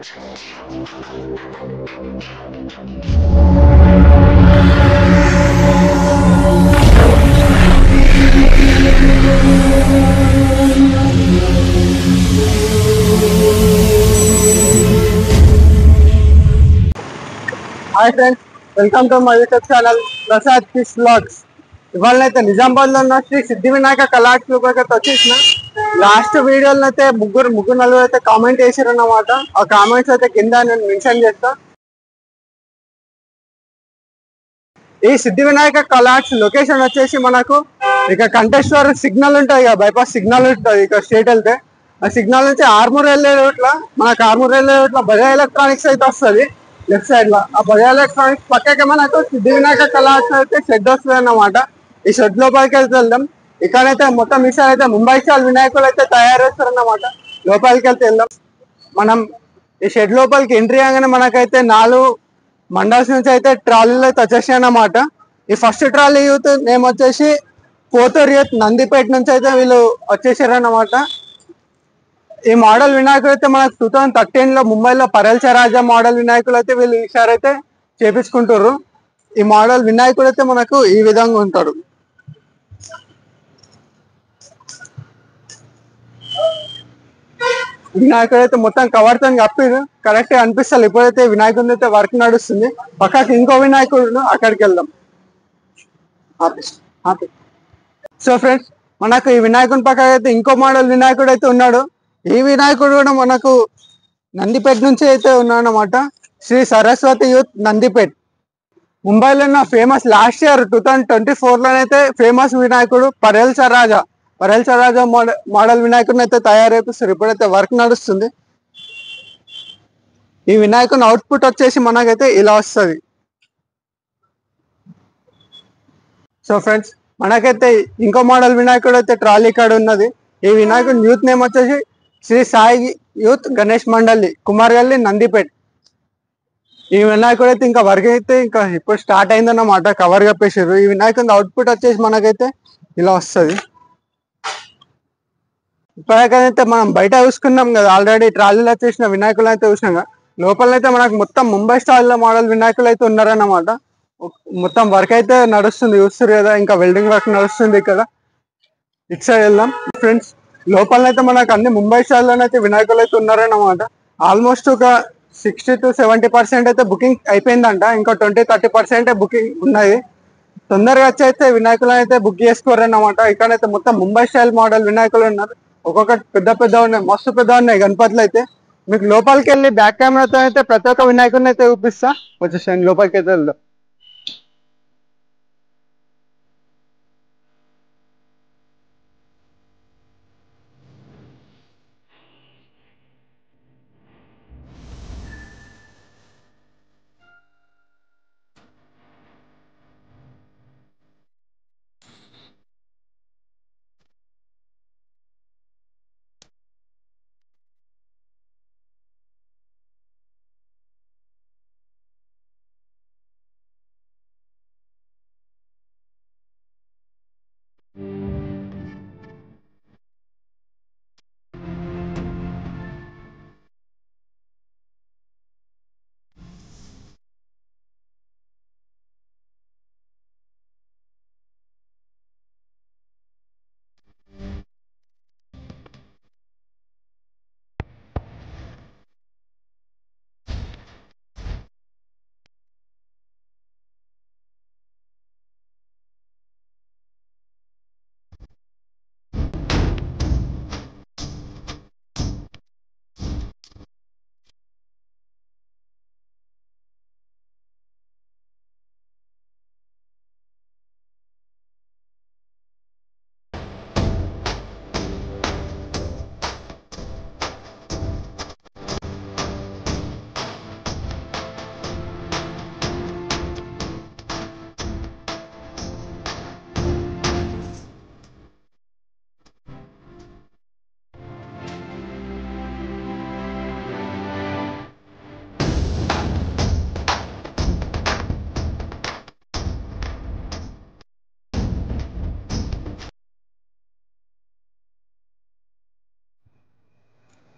Hi friends, welcome to my YouTube channel Prasad fish vlogs. ఇవాళ అయితే నిజామాబాద్ లో ఉన్న శ్రీ సిద్ధి వినాయక కళాక్ష అయితే వచ్చేసిన. లాస్ట్ వీడియోలో అయితే ముగ్గురు నలుగురు అయితే కామెంట్ చేశారు అన్నమాట. ఆ కామెంట్స్ అయితే కింద నేను మెన్షన్ చేస్తా. ఈ సిద్ధి వినాయక కళాక్ష లొకేషన్ వచ్చేసి మనకు ఇక కంటేశ్వర్ సిగ్నల్ ఉంటాయి, ఇక బైపాస్ సిగ్నల్ ఉంటుంది ఇక స్టేట్ వెళ్తే. ఆ సిగ్నల్ నుంచి ఆర్మూర్ వెళ్ళే రూట్ లో మనకు ఆర్మూర్ వెళ్ళే రూట్ లో బజా ఎలక్ట్రానిక్స్ అయితే వస్తుంది లెఫ్ట్ సైడ్ లో. ఆ బజా ఎలక్ట్రానిక్స్ పక్కకి మనకు సిద్ధి వినాయక కళాక్ష అయితే షెడ్ వస్తుంది అన్నమాట. ఈ షెడ్ లోపలికి వెళ్దాం. ఇక్కడైతే మొత్తం ఈసారి అయితే ముంబై స్టైల్ వినాయకులు అయితే తయారు చేస్తారన్నమాట. లోపలికి వెళ్దాం. మనం ఈ షెడ్ లోపలికి ఎంట్రీ అవగానే మనకైతే 4 మండల్స్ నుంచి అయితే ట్రాలీలు అయితే వచ్చేసాయి అన్నమాట. ఈ ఫస్ట్ ట్రాలీ యూత్ నేమ్ వచ్చేసి పోతూరు యూత్ నందిపేట నుంచి అయితే వీళ్ళు వచ్చేసారు అన్నమాట. ఈ మోడల్ వినాయకుడు అయితే మనకు 2013 లో ముంబైలో పరేల్ చరాజా మోడల్ వినాయకులు అయితే వీళ్ళు ఈసారి అయితే చేపించుకుంటారు. ఈ మోడల్ వినాయకుడు అయితే మనకు ఈ విధంగా ఉంటాడు. వినాయకుడు అయితే మొత్తం కవర్ తో కప్పిరు, కరెక్ట్ గా అనిపిస్తుంది. ఇప్పుడైతే వినాయకుడి అయితే వర్క్ నడుస్తుంది. పక్కకి ఇంకో వినాయకుడు, అక్కడికి వెళ్దాం. సో ఫ్రెండ్స్, మనకు ఈ వినాయకుడి పక్కన అయితే ఇంకో మోడల్ వినాయకుడు అయితే ఉన్నాడు. ఈ వినాయకుడు కూడా మనకు నందిపేట నుంచి అయితే ఉన్నాడు అన్నమాట. శ్రీ సరస్వతి యూత్ నందిపేట్. ముంబైలో ఉన్న ఫేమస్ లాస్ట్ ఇయర్ 2024 లోనైతే ఫేమస్ వినాయకుడు పరేల్ చరాజా మోడల్ వినాయకుడిని అయితే తయారు చేపిస్తారు. ఇప్పుడైతే వర్క్ నడుస్తుంది. ఈ వినాయకుని అవుట్పుట్ వచ్చేసి మనకైతే ఇలా వస్తుంది. సో ఫ్రెండ్స్, మనకైతే ఇంకో మోడల్ వినాయకుడు అయితే ట్రాలీ కార్డ్ ఉన్నది. ఈ వినాయకుడి యూత్ నేమ్ వచ్చేసి శ్రీ సాయి యూత్ గణేష్ మండలి, కుమార్గల్లి, నందిపేట్. ఈ వినాయకుడు అయితే ఇంకా వర్క్ అయితే ఇంకా ఇప్పుడు స్టార్ట్ అయిందన్నమాట. కవర్ కప్పేసారు. ఈ వినాయకుడి అవుట్పుట్ వచ్చేసి మనకైతే ఇలా వస్తుంది. ఇప్పటికైతే మనం బయట చూసుకున్నాం కదా, ఆల్రెడీ ట్రాలీలో వచ్చేసిన వినాయకులు అయితే చూసినాం కదా. లోపలైతే మనకు మొత్తం ముంబై స్టైల్లో మోడల్ వినాయకులు అయితే ఉన్నారన్నమాట. మొత్తం వర్క్ అయితే నడుస్తుంది, చూస్తారు కదా. ఇంకా వెల్డింగ్ వర్క్ నడుస్తుంది ఇక్కడ. ఇటు సైడ్ వెళ్దాం ఫ్రెండ్స్. లోపలనైతే మనకు అన్ని ముంబై స్టైల్లోనైతే వినాయకులు అయితే ఉన్నారన్నమాట. ఆల్మోస్ట్ ఒక 60 to 70% అయితే బుకింగ్ అయిపోయిందంట. ఇంకా 20-30% బుకింగ్ ఉన్నది. తొందరగా వచ్చి అయితే వినాయకులను అయితే బుక్ చేసుకోరన్నమాట. ఇక్కడైతే మొత్తం ముంబై స్టైల్ మోడల్ వినాయకులు ఉన్నారు. ఒక్కొక్కటి పెద్ద ఉన్నాయి, మస్తు పెద్ద ఉన్నాయి గణపతులు అయితే. మీకు లోపలికి వెళ్ళి బ్యాక్ కెమెరాతో అయితే ప్రతి ఒక్క వినాయకుడిని అయితే చూపిస్తా. వచ్చేసాను, లోపలికి అయితే వెళ్దాం.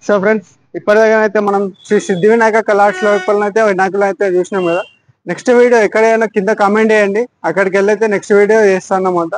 సో ఫ్రెండ్స్ ఇప్పటిదాకా అయితే మనం శ్రీ సిద్ధి వినాయక కళాశాల లోపలనైతే వినాయకులు అయితే చూసినాం కదా. నెక్స్ట్ వీడియో ఎక్కడైనా కింద కామెంట్ చేయండి, అక్కడికి వెళ్ళైతే నెక్స్ట్ వీడియో చేస్తాను అన్నమాట.